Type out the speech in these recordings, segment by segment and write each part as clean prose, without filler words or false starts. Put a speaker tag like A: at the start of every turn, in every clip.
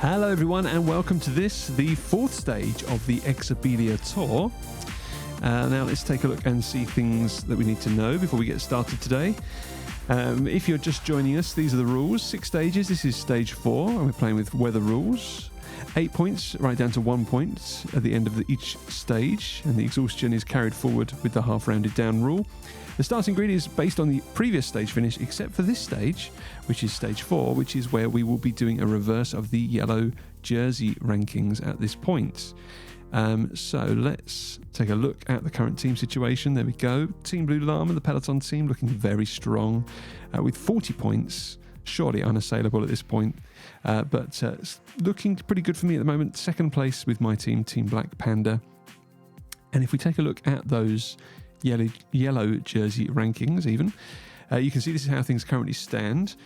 A: Hello everyone and welcome to this, the fourth stage of the Exibillia tour. Now let's take a look and see things that we need to know before we get started today. If you're just joining us, these are the rules. 6 stages, this is stage 4 and we're playing with weather rules. 8 points right down to 1 point at the end of each stage, and the exhaustion is carried forward with the half rounded down rule. The starting grid is based on the previous stage finish, except for this stage, which is stage 4, which is where we will be doing a reverse of the yellow jersey rankings at this point. So let's take a look at the current team situation. There we go. Team Blue Llama, the Peloton team, looking very strong with 40 points. Surely unassailable at this point, but looking pretty good for me at the moment. Second place with my team, Team Black Panda. And if we take a look at those yellow jersey rankings even, you can see this is how things currently stand.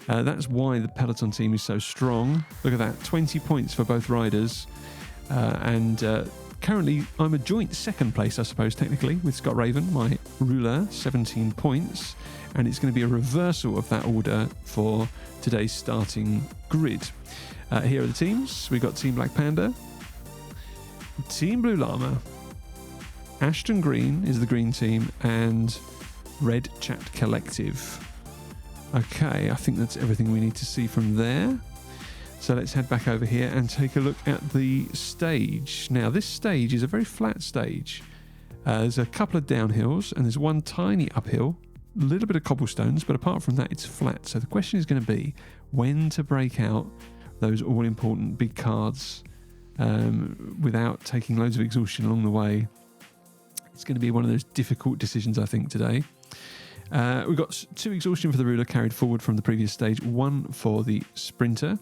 A: That's why the Peloton team is so strong. Look at that, 20 points for both riders. And currently I'm a joint second place, I suppose, technically, with Scott Raven, my ruler, 17 points. And it's going to be a reversal of that order for today's starting grid. Here are the teams. We've got Team Black Panda, Team Blue Llama, Ashton Green is the green team, and Red Chat Collective. Okay, I think that's everything we need to see from there. So let's head back over here and take a look at the stage. Now, this stage is a very flat stage. There's a couple of downhills and there's one tiny uphill, a little bit of cobblestones, but apart from that, it's flat. So the question is going to be when to break out those all-important big cards without taking loads of exhaustion along the way. It's going to be one of those difficult decisions, I think, today. We've got 2 exhaustion for the ruler carried forward from the previous stage, 1 for the sprinter.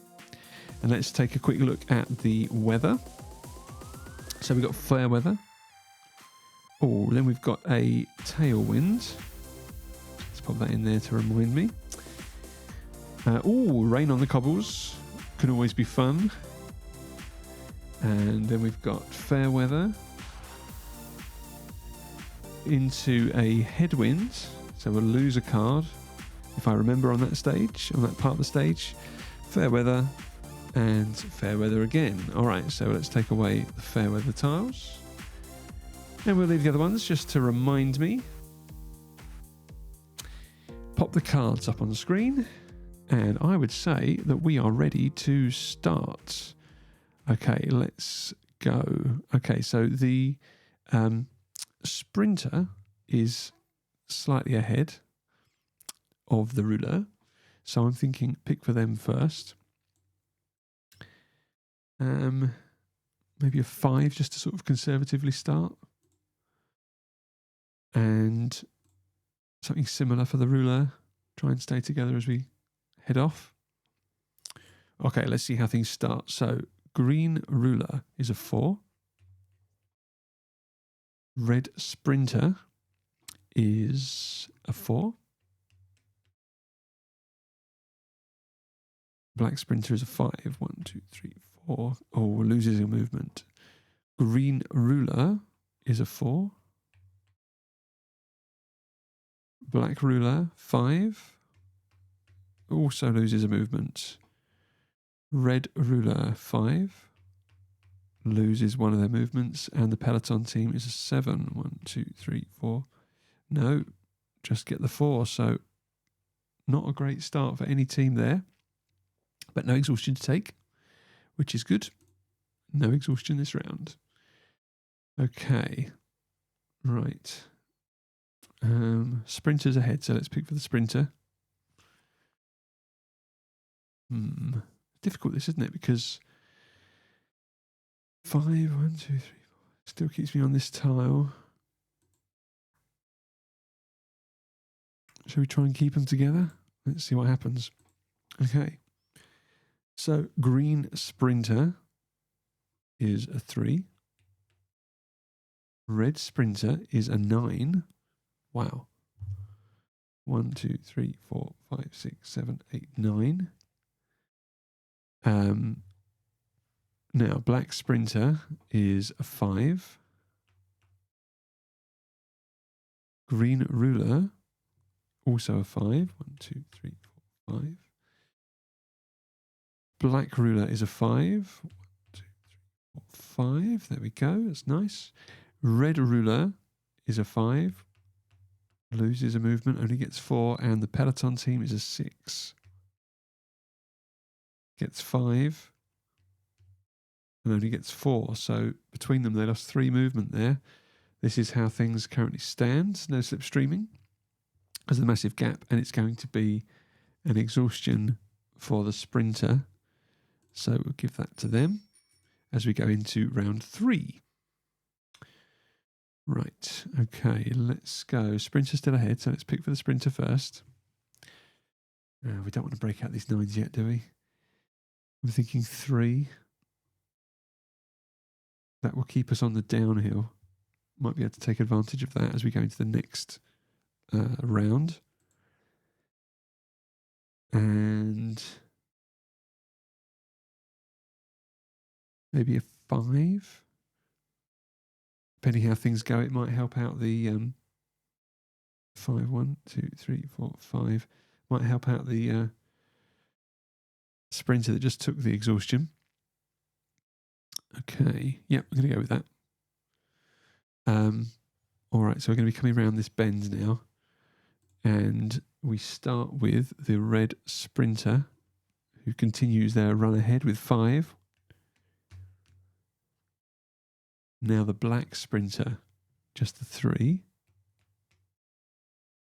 A: And let's take a quick look at the weather. So we've got fair weather. Oh, then we've got a tailwind. Let's pop that in there to remind me. Rain on the cobbles. Can always be fun. And then we've got fair weather into a headwind. So we'll lose a card, if I remember, on that stage, on that part of the stage. Fair weather. And fair weather again. All right, so let's take away the fair weather tiles. And we'll leave the other ones just to remind me. Pop the cards up on the screen. And I would say that we are ready to start. Okay, let's go. Okay, so the sprinter is slightly ahead of the ruler. So I'm thinking pick for them first. Maybe a 5 just to sort of conservatively start. And something similar for the ruler. Try and stay together as we head off. Okay, let's see how things start. So green ruler is a 4. Red sprinter is a 4. Black sprinter is a 5. 1, 2, 3, 4. Oh, loses a movement. Green ruler is a 4. Black ruler, 5. Also loses a movement. Red ruler, 5. Loses one of their movements. And the Peloton team is a 7. 1, 2, 3, 4. No, just get the 4. So not a great start for any team there. But no exhaustion to take, which is good. No exhaustion this round. Okay. Right. Sprinter's ahead, so let's pick for the sprinter. Difficult this, isn't it? Because 5, 1, 2, 3, 4 still keeps me on this tile. Shall we try and keep them together? Let's see what happens. Okay. So green sprinter is a 3. Red sprinter is a 9. Wow. 1, 2, 3, 4, 5, 6, 7, 8, 9. Now black sprinter is a 5. Green ruler also a 5. 1, 2, 3, 4, 5. Black ruler is a 5. 1, 2, 3, 4, 5. There we go. That's nice. Red ruler is a 5. Loses a movement, only gets 4. And the peloton team is a 6. Gets 5. And only gets 4. So between them, they lost 3 movement there. This is how things currently stand. No slipstreaming. There's a massive gap, and it's going to be an exhaustion for the sprinter. So we'll give that to them as we go into round 3. Right, okay, let's go. Sprinter still ahead, so let's pick for the sprinter first. We don't want to break out these 9s yet, do we? I'm thinking 3. That will keep us on the downhill. Might be able to take advantage of that as we go into the next round. And maybe a 5. Depending how things go, it might help out the 5, 1, 2, 3, 4, 5. Might help out the sprinter that just took the exhaustion. Okay, yep, I'm going to go with that. All right, so we're going to be coming around this bend now. And we start with the red sprinter, who continues their run ahead with 5. Now the black sprinter, just the 3.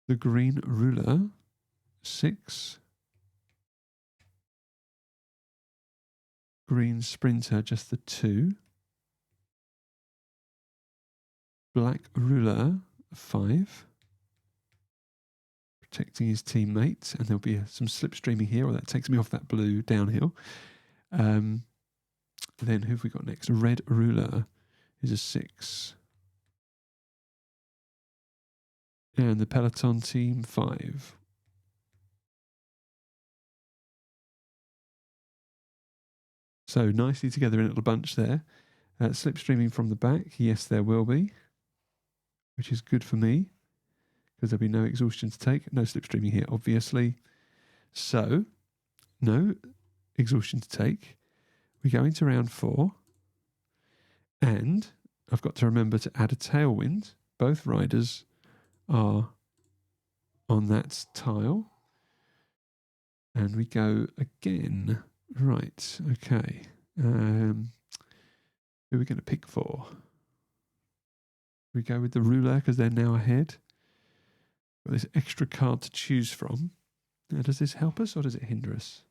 A: The green ruler, 6. Green sprinter, just the 2. Black ruler, 5. Protecting his teammates, and there'll be some slipstreaming here, or that takes me off that blue downhill. Then who have we got next? Red ruler is a 6. And the peloton team, 5. So nicely together in a little bunch there. Slipstreaming from the back, yes, there will be, which is good for me, because there'll be no exhaustion to take. No slipstreaming here, obviously. So, no exhaustion to take. We go into round 4. And I've got to remember to add a tailwind. Both riders are on that tile. And we go again. Right, okay. Who are we going to pick for? We go with the ruler because they're now ahead. Got this extra card to choose from. Now, does this help us or does it hinder us?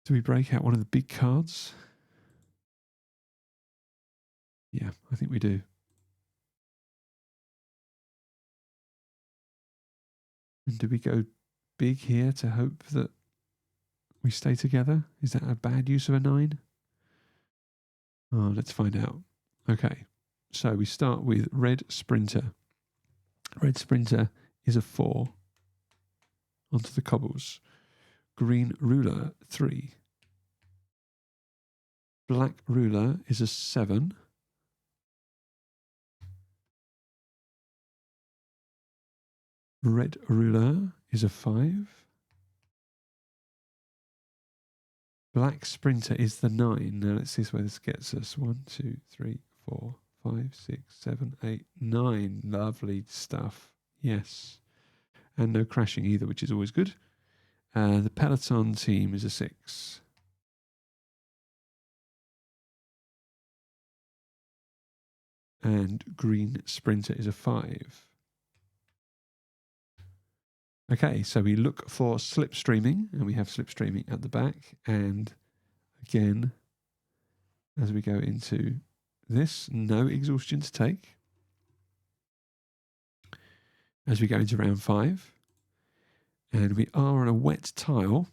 A: Do we break out one of the big cards? Yeah, I think we do. And do we go big here to hope that we stay together? Is that a bad use of a 9? Oh, let's find out. Okay, so we start with red sprinter. Red sprinter is a 4. Onto the cobbles. Green ruler, 3. Black ruler is a 7. Red ruler is a 5. Black sprinter is the 9. Now let's see where this gets us. 1, 2, 3, 4, 5, 6, 7, 8, 9. Lovely stuff. Yes. And no crashing either, which is always good. The peloton team is a 6. And green sprinter is a 5. Okay, so we look for slipstreaming, and we have slipstreaming at the back. And again, as we go into this, no exhaustion to take. As we go into round 5, and we are on a wet tile,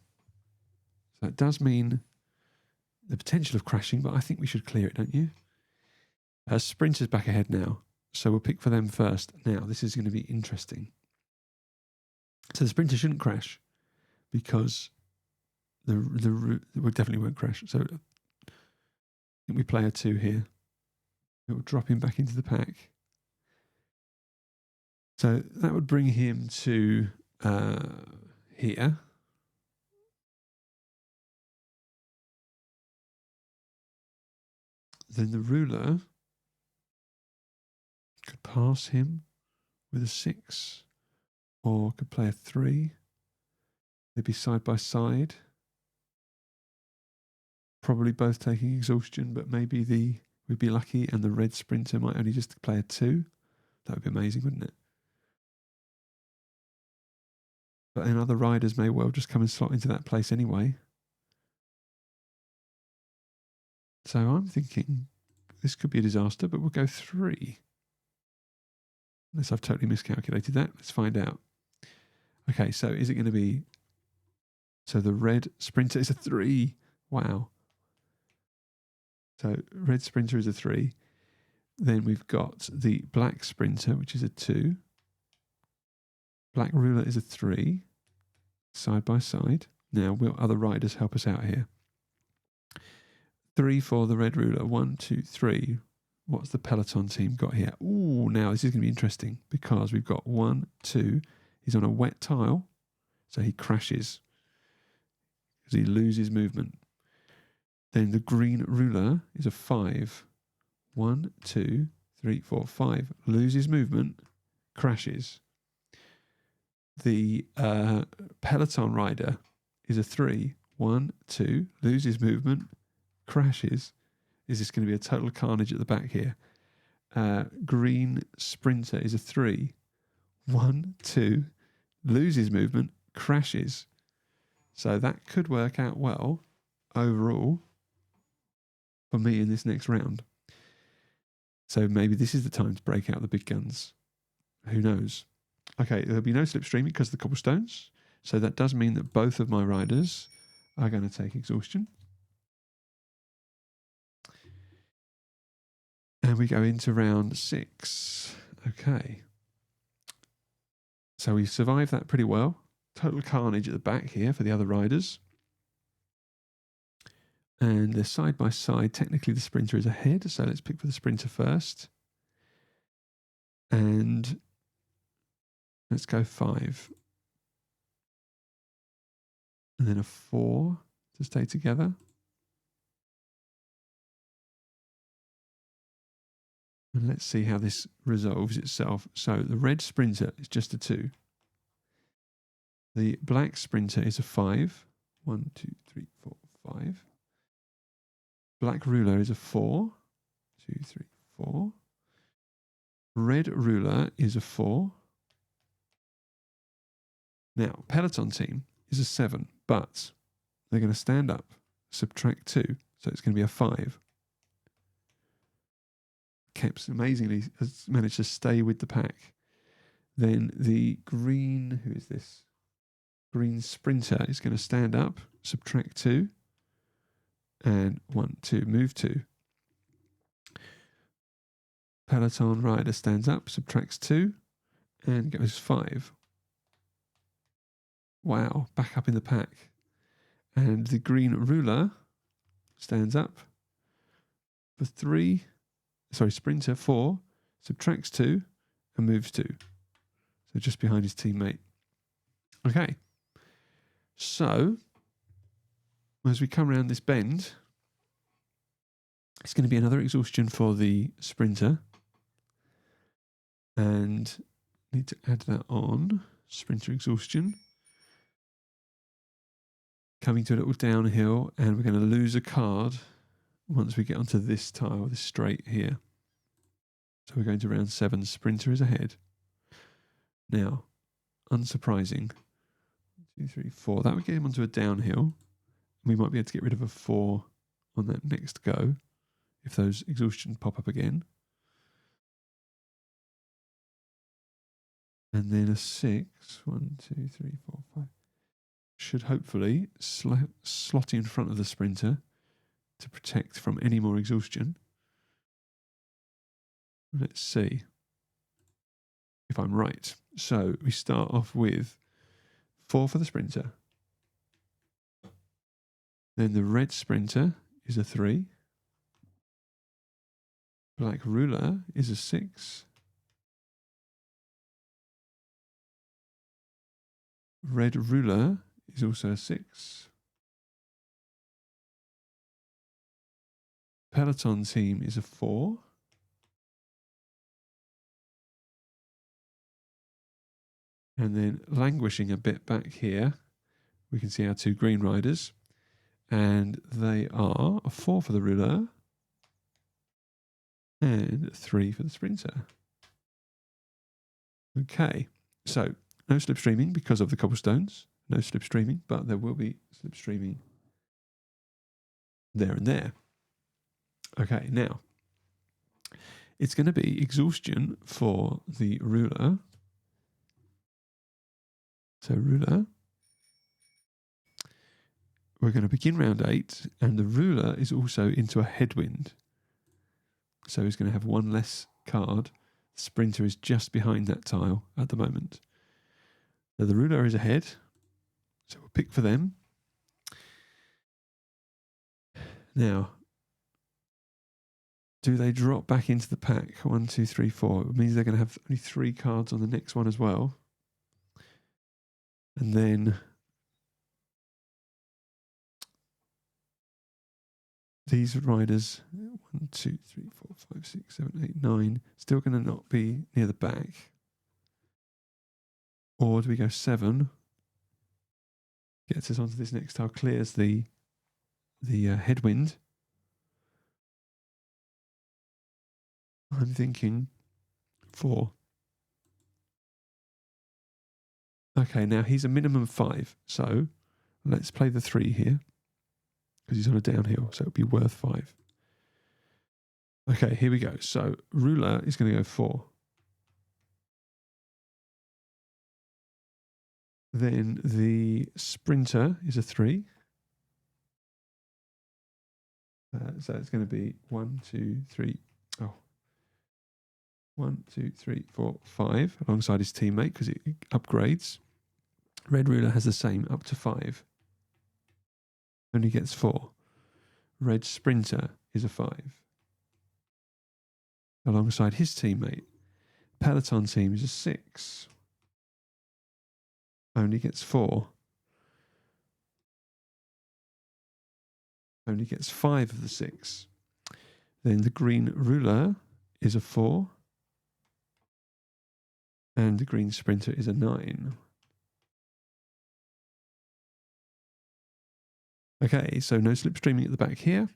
A: so that does mean the potential of crashing, but I think we should clear it, don't you? Sprinter's back ahead now, so we'll pick for them first. Now, this is going to be interesting. So the sprinter shouldn't crash because we definitely won't crash. So I think we play a 2 here. It will drop him back into the pack. So that would bring him to here. Then the ruler could pass him with a 6, or could play a 3. They'd be side by side. Probably both taking exhaustion, but maybe we'd be lucky and the red sprinter might only just play a 2. That would be amazing, wouldn't it? But then other riders may well just come and slot into that place anyway. So I'm thinking this could be a disaster, but we'll go 3. Unless I've totally miscalculated that. Let's find out. Okay, so is it going to be... So the red sprinter is a 3. Wow. So red sprinter is a 3. Then we've got the black sprinter, which is a 2. Black ruler is a 3. Side by side. Now, will other riders help us out here? 3 for the red ruler. 1, 2, 3. What's the peloton team got here? Ooh, now this is going to be interesting because we've got 1, 2. He's on a wet tile, so he crashes because he loses movement. Then the green ruler is a 5. 1, 2, 3, 4, 5. Loses movement, crashes. The peloton rider is a 3. 1, 2. Loses movement, crashes. Is this going to be a total carnage at the back here? Green sprinter is a 3. 1, 2. Loses movement, crashes. So that could work out well overall for me in this next round. So maybe this is the time to break out the big guns. Who knows? Okay, there'll be no slipstreaming because of the cobblestones. So that does mean that both of my riders are going to take exhaustion. And we go into round 6. Okay. So we survived that pretty well. Total carnage at the back here for the other riders. And they're side by side. Technically the sprinter is ahead, so let's pick for the sprinter first. And let's go 5. And then a 4 to stay together. And let's see how this resolves itself. So the red sprinter is just a 2. The black sprinter is a 5. 1, 2, 3, 4, 5. Black ruler is a 4. 2, 3, 4. Red ruler is a 4. Now, peloton team is a 7, but they're going to stand up, subtract 2, so it's going to be a 5. Keps amazingly has managed to stay with the pack. Then the green, who is this? Green sprinter is going to stand up, subtract 2, and 1, 2, move 2. Peloton rider stands up, subtracts 2, and goes 5. Wow, back up in the pack. And the green ruler stands up for 3, sprinter 4, subtracts 2, and moves 2. So just behind his teammate. Okay. So, as we come around this bend, it's going to be another exhaustion for the sprinter. And need to add that on. Sprinter exhaustion. Coming to a little downhill, and we're going to lose a card once we get onto this tile, this straight here. So we're going to round 7. Sprinter is ahead. Now, unsurprising. 2, 3, 4. That would get him onto a downhill. We might be able to get rid of a 4 on that next go if those exhaustion pop up again. And then a 6. 1, 2, 3, 4, 5. Should hopefully slot in front of the sprinter to protect from any more exhaustion. Let's see if I'm right. So we start off with 4 for the sprinter. Then the red sprinter is a 3. Black ruler is a 6. Red ruler is also a 6. peloton team is a 4. And then languishing a bit back here, we can see our 2 green riders. And they are a 4 for the ruler and 3 for the sprinter. Okay, so no slipstreaming because of the cobblestones. No slipstreaming, but there will be slipstreaming there and there. Okay, now it's going to be exhaustion for the ruler. So ruler, we're going to begin round 8, and the ruler is also into a headwind. So he's going to have 1 less card. The sprinter is just behind that tile at the moment. So the ruler is ahead, so we'll pick for them. Now, do they drop back into the pack? 1, 2, 3, 4. It means they're going to have only 3 cards on the next one as well. And then these riders, 1, 2, 3, 4, 5, 6, 7, 8, 9, still going to not be near the back. Or do we go 7? Gets us onto this next tile, clears the headwind. I'm thinking 4. Okay, now he's a minimum 5, so let's play the 3 here because he's on a downhill, so it'll be worth 5. Okay, here we go. So ruler is going to go 4. Then the sprinter is a 3. So it's going to be 1, 2, 3. Oh, 1, 2, 3, 4, 5 alongside his teammate because it upgrades. Red ruler has the same up to 5. Only gets 4. Red sprinter is a 5 alongside his teammate. Peloton team is a 6. Only gets 4. Only gets 5 of the 6. Then the green ruler is a 4. And the green sprinter is a 9. Okay, so no slipstreaming at the back here,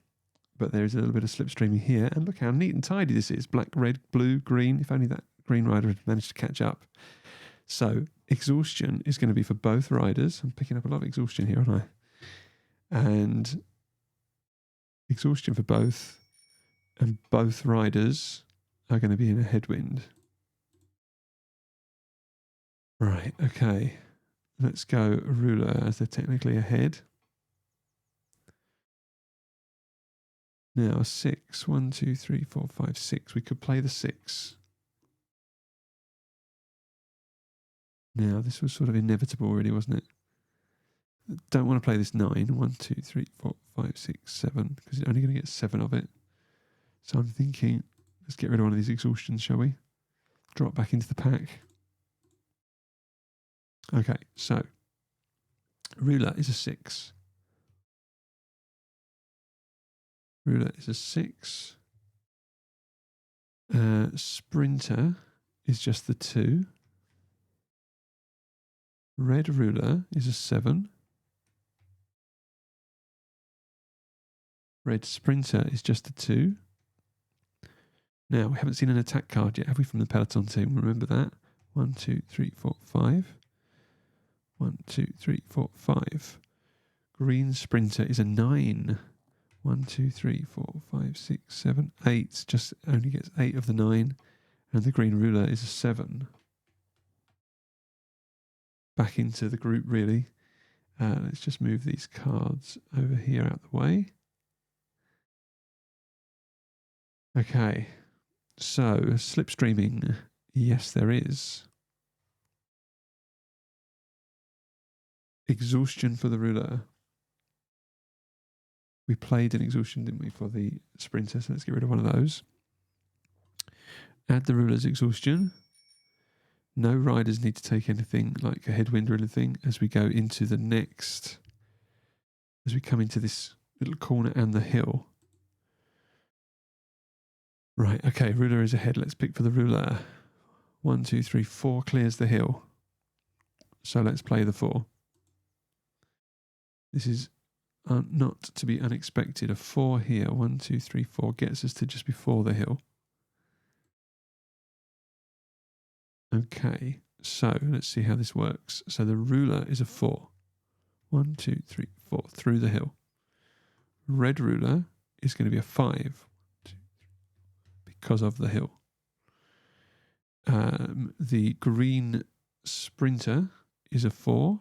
A: but there is a little bit of slipstreaming here. And look how neat and tidy this is. Black, red, blue, green. If only that green rider had managed to catch up. So exhaustion is going to be for both riders. I'm picking up a lot of exhaustion here, aren't I? And exhaustion for both. And both riders are going to be in a headwind. Right, okay. Let's go ruler as they're technically ahead. Now 6. 1, 2, 3, 4, 5, 6. We could play the 6. Now this was sort of inevitable really, wasn't it? Don't want to play this 9. 1, 2, 3, 4, 5, 6, 7. Because you're only going to get 7 of it. So I'm thinking, let's get rid of one of these exhaustions, shall we? Drop back into the pack. Okay, so ruler is a 6. Ruler is a 6. Sprinter is just the 2. Red ruler is a 7. Red sprinter is just a 2. Now, we haven't seen an attack card yet, have we, from the Peloton team? Remember that? 1, 2, 3, 4, 5. 1, 2, 3, 4, 5. Green sprinter is a 9. 1, 2, 3, 4, 5, 6, 7, 8. Just only gets 8 of the 9. And the green ruler is a 7. Back into the group, really. Let's just move these cards over here out the way. Okay. So, slipstreaming. Yes, there is. Exhaustion for the ruler. We played an exhaustion, didn't we, for the sprinter? So let's get rid of one of those. Add the ruler's exhaustion. No riders need to take anything like a headwind or anything as we go into the next, as we come into this little corner and the hill. Right, okay, ruler is ahead. Let's pick for the ruler. 1, 2, 3, 4 clears the hill. So let's play the 4. This is not to be unexpected. A 4 here. 1, 2, 3, 4 gets us to just before the hill. Okay, so let's see how this works. So the ruler is a 4. 1, 2, 3, 4 through the hill. Red ruler is going to be a 5 because of the hill. The green sprinter is a 4,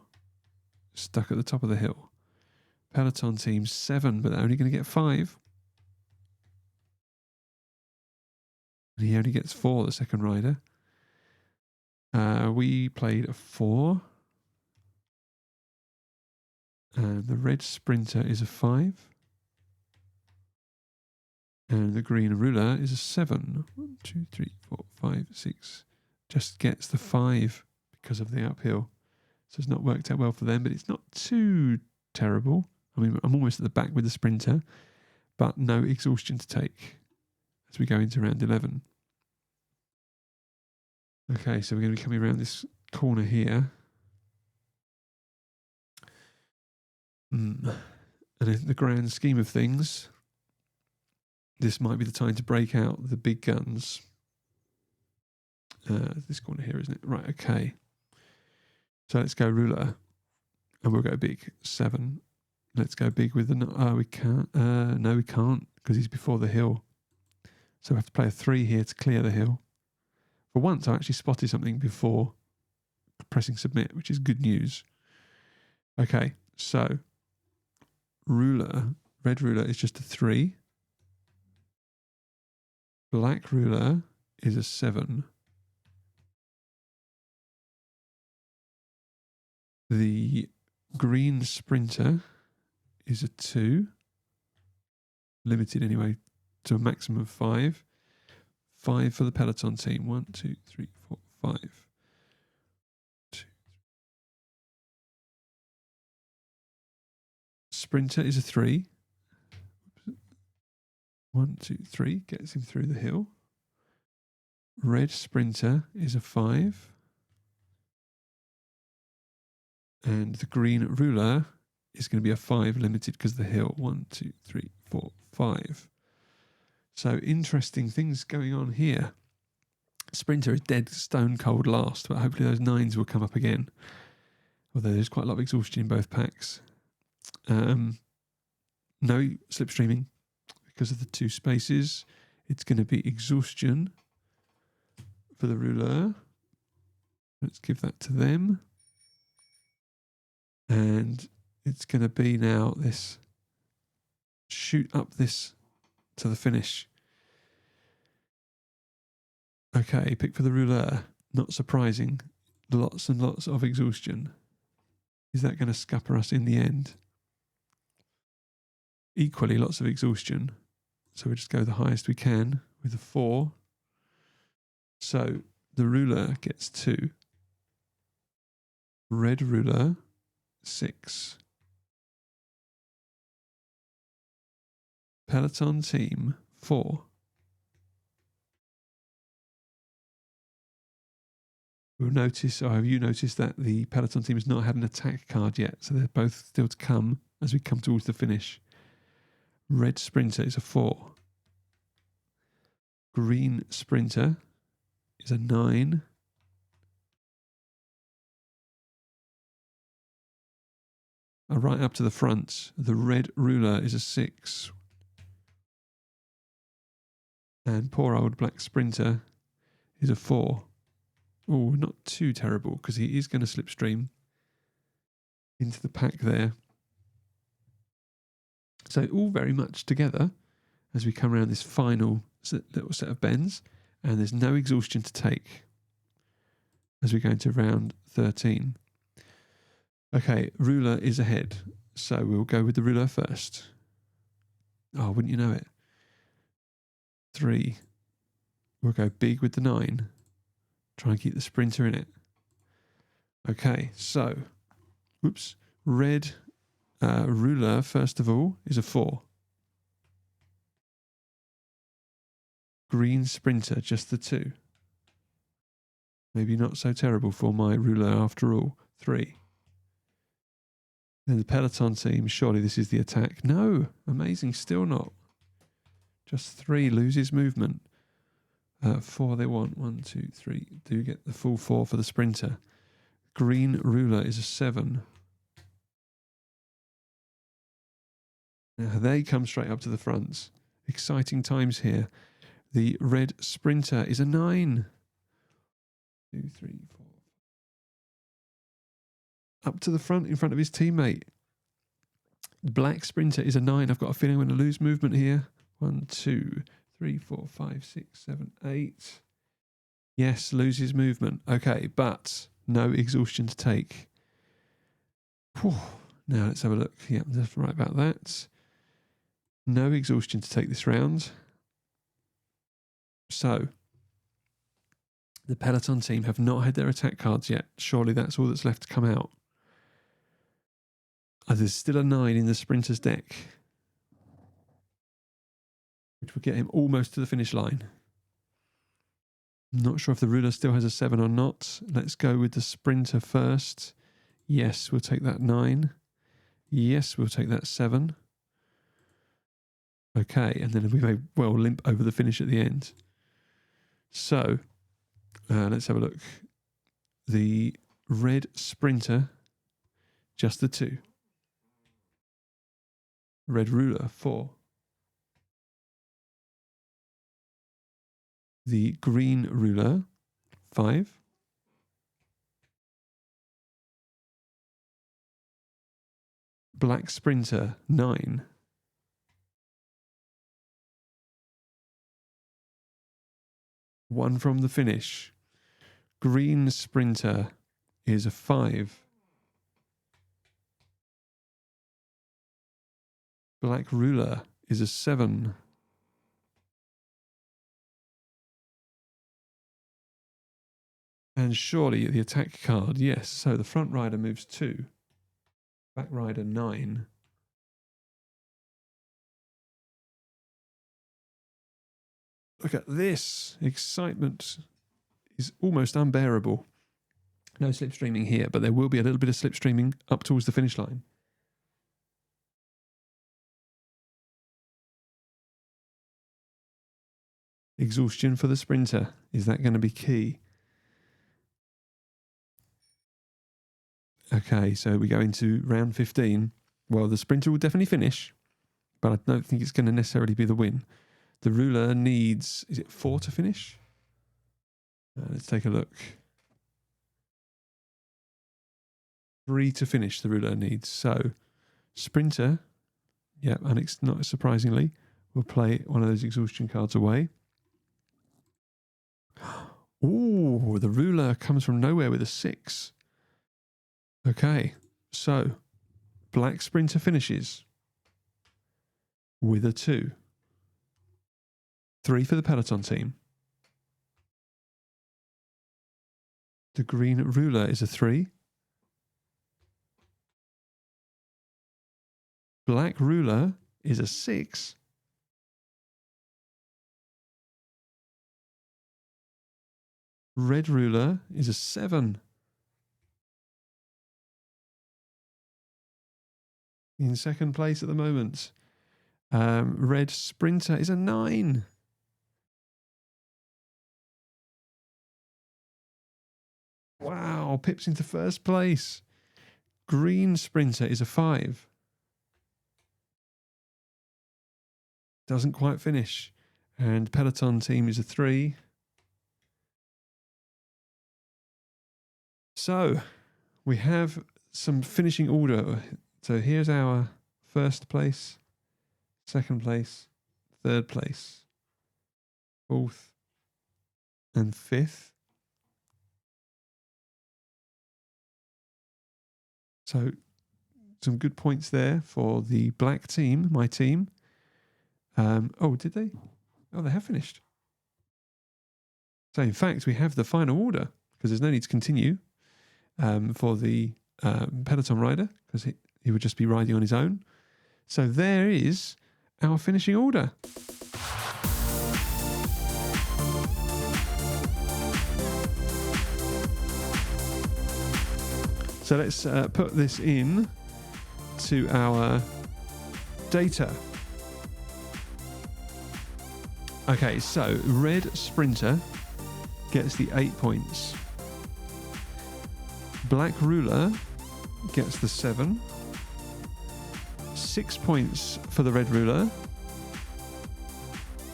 A: stuck at the top of the hill. Peloton team 7, but they're only going to get 5. And he only gets 4, the second rider. We played a 4. And the red sprinter is a 5. And the green ruler is a 7. 1, 2, 3, 4, 5, 6. Just gets the 5 because of the uphill. So it's not worked out well for them, but it's not too terrible. I mean, I'm almost at the back with the sprinter, but no exhaustion to take as we go into round 11. Okay, so we're going to be coming around this corner here. And in the grand scheme of things, this might be the time to break out the big guns. This corner here, isn't it? Right, okay. So let's go ruler. And we'll go big. 7. Let's go big with the... Oh, we can't. No, we can't because he's before the hill. So we have to play a 3 here to clear the hill. For once, I actually spotted something before pressing submit, which is good news. Okay, so ruler, red ruler is just a 3. Black ruler is a 7. The green sprinter is a 2. Limited anyway to a maximum of 5. 5 for the Peloton team. 1, 2, 3, 4, 5. 2. Sprinter is a 3. 1, 2, 3 gets him through the hill. Red sprinter is a 5. And the green ruler is going to be a 5 limited because of the hill. 1, 2, 3, 4, 5. So interesting things going on here. Sprinter is dead stone cold last, but hopefully those 9s will come up again. Although there's quite a lot of exhaustion in both packs. No slipstreaming because of the 2 spaces. It's going to be exhaustion for the ruler. Let's give that to them. And it's going to be now this shoot up this to the finish. Okay, pick for the ruler. Not surprising. Lots and lots of exhaustion. Is that going to scupper us in the end? Equally, lots of exhaustion. So we just go the highest we can with a 4. So the ruler gets 2. Red ruler, 6. Peloton team, 4. We'll notice, or have you noticed that the Peloton team has not had an attack card yet? So they're both still to come as we come towards the finish. Red sprinter is a 4. Green sprinter is a 9. Right up to the front, the red ruler is a 6. And poor old black sprinter is a 4. Oh, not too terrible because he is going to slipstream into the pack there. So all very much together as we come around this final little set of bends, and there's no exhaustion to take as we go into round 13. Okay, ruler is ahead, so we'll go with the ruler first. Oh, wouldn't you know it? 3. We'll go big with the 9. Try and keep the sprinter in it. Okay, so, red ruler, first of all, is a 4. Green sprinter, just the 2. Maybe not so terrible for my ruler after all. 3. Then the peloton team, surely this is the attack. No, amazing, still not. Just 3, loses movement. 4 they want. 1, 2, 3. Do get the full 4 for the sprinter. Green ruler is a 7. Now they come straight up to the front. Exciting times here. The red sprinter is a 9. 2, 3, 4. Up to the front in front of his teammate. The black sprinter is a 9. I've got a feeling I'm going to lose movement here. 1, 2, 3, 4, 5, 6, 7, 8. Yes, loses movement. Okay, but no exhaustion to take. Whew. Now let's have a look. Yeah, that's right about that. No exhaustion to take this round. So, the peloton team have not had their attack cards yet. Surely that's all that's left to come out. There's still a 9 in the sprinter's deck, which will get him almost to the finish line. Not sure if the ruler still has a 7 or not. Let's go with the sprinter first. Yes, we'll take that 9. Yes, we'll take that 7. Okay, and then we may well limp over the finish at the end. So, let's have a look. The red sprinter, just the 2. Red ruler, 4. The green ruler, 5. Black sprinter, 9. One from the finish. Green sprinter is a 5. Black ruler is a 7. And surely the attack card, yes. So the front rider moves 2. Back rider 9. Look at this. Excitement is almost unbearable. No slipstreaming here, but there will be a little bit of slipstreaming up towards the finish line. Exhaustion for the sprinter. Is that going to be key? Okay, so we go into round 15. Well, the sprinter will definitely finish, but I don't think it's going to necessarily be the win. The ruler needs, is it 4 to finish? Let's take a look. 3 to finish the ruler needs. So, sprinter, yeah, and not surprisingly, will play one of those exhaustion cards away. Ooh, the ruler comes from nowhere with a 6. Okay, so black sprinter finishes with a 2. 3 for the peloton team. The green ruler is a 3. Black ruler is a 6. Red ruler is a 7. In second place at the moment. Red sprinter is a 9. Wow, pips into first place. Green sprinter is a 5. Doesn't quite finish. And peloton team is a 3. So, we have some finishing order. So here's our first place, second place, third place, fourth, and fifth. So some good points there for the black team, my team. Oh, did they? Oh, they have finished. So in fact, we have the final order because there's no need to continue for the peloton rider because he would just be riding on his own. So there is our finishing order. So let's put this in to our data. Okay, so red sprinter gets the 8 points. Black ruler gets the 7. 6 points for the red ruler.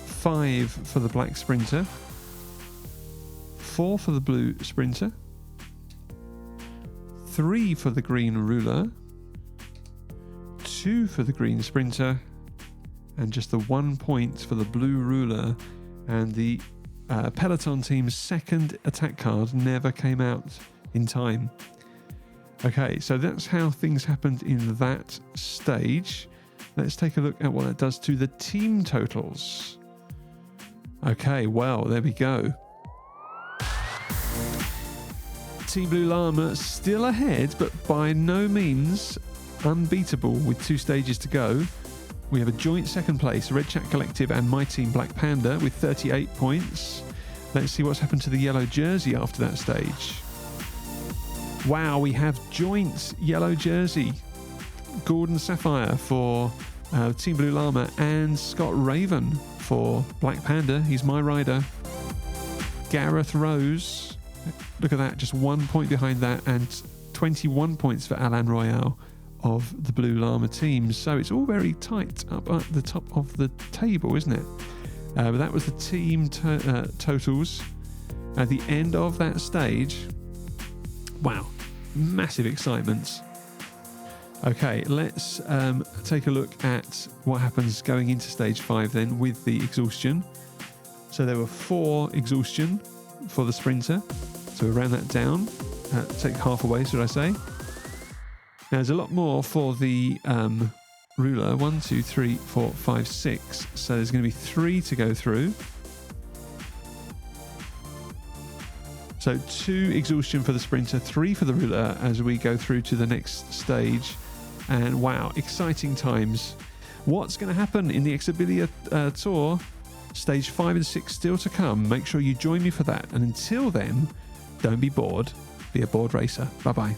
A: 5 for the black sprinter. 4 for the blue sprinter. 3 for the green ruler. 2 for the green sprinter. And just the 1 point for the blue ruler. And the Peloton team's second attack card never came out in time. Okay, so that's how things happened in that stage. Let's take a look at what that does to the team totals. Okay, well, there we go. Team Blue Llama still ahead, but by no means unbeatable with 2 stages to go. We have a joint second place, Red Chat Collective and my team Black Panda with 38 points. Let's see what's happened to the yellow jersey after that stage. Wow, we have joint yellow jersey. Gordon Sapphire for Team Blue Llama and Scott Raven for Black Panda. He's my rider. Gareth Rose, look at that, just 1 point behind that, and 21 points for Alan Royale of the Blue Llama team. So it's all very tight up at the top of the table, isn't it? But that was the team totals at the end of that stage. Wow, massive excitement. Okay, let's take a look at what happens going into stage 5 then with the exhaustion. So there were 4 exhaustion for the sprinter. So we round that down, take half away, should I say. Now there's a lot more for the ruler. 1, 2, 3, 4, 5, 6. So there's going to be 3 to go through. So 2 exhaustion for the sprinter, 3 for the ruler as we go through to the next stage. And wow, exciting times. What's going to happen in the Exibillia Tour? Stage 5 and 6 still to come. Make sure you join me for that. And until then, don't be bored. Be a bored racer. Bye-bye.